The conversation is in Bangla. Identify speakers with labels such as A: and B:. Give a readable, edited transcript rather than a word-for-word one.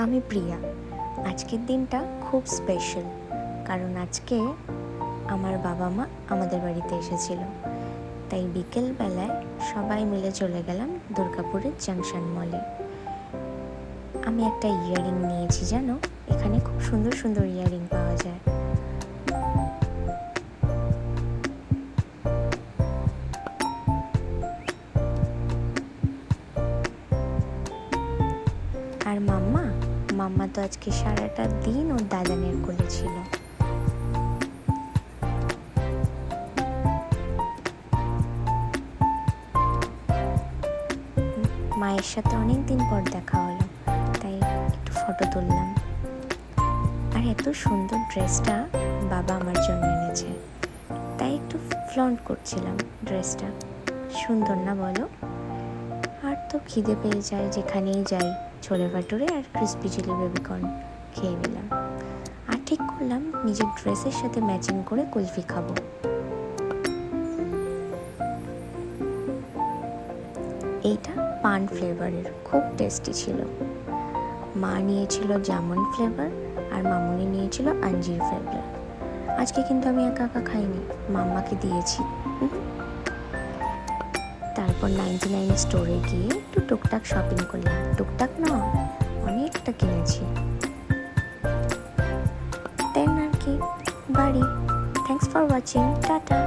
A: আমি প্রিয়া। আজকের দিনটা খুব স্পেশাল, কারণ আজকে আমার বাবা মা আমাদের বাড়িতে এসেছিল। তাই বিকেলবেলায় সবাই মিলে চলে গেলাম দুর্গাপুরের জাংশন মলে। আমি একটা ইয়াররিং নিয়েছি, জানো এখানে খুব সুন্দর সুন্দর ইয়াররিং পাওয়া যায়। আর মাম্মা তো আজকে সারাটা দিন ওর দাদানের কোলে ছিল। মায়ের সাথে অনেক দিন পর দেখা হলো, তাই একটু ফটো তুললাম। আর এত সুন্দর ড্রেসটা বাবা আমার জন্য এনেছে, তাই একটু ফ্লন্ট করছিলাম ড্রেসটা। সুন্দর না বলো? আর তো খিদে পেয়ে যায় যেখানেই যাই, ছোলে ভাটুরে আর ক্রিসপি চিলি বেবিকর্ন খেয়ে নিলাম। আর ঠিক করলাম নিজের ড্রেসের সাথে ম্যাচিং করে কুলফি খাবো। এইটা পান ফ্লেভারের, খুব টেস্টি ছিল। মা নিয়েছিল জামুন ফ্লেভার আর মামুনি নিয়েছিল আঞ্জির ফ্লেভার। আজকে কিন্তু আমি একা একা খাইনি, মাম্মাকে দিয়েছি। তারপর 99 স্টোরে গিয়ে একটু টুকটাক শপিং করলাম। টুকটাক না, অনেকটা কিনেছি। দেন আর কি, বাড়ি। Thanks for watching, tata.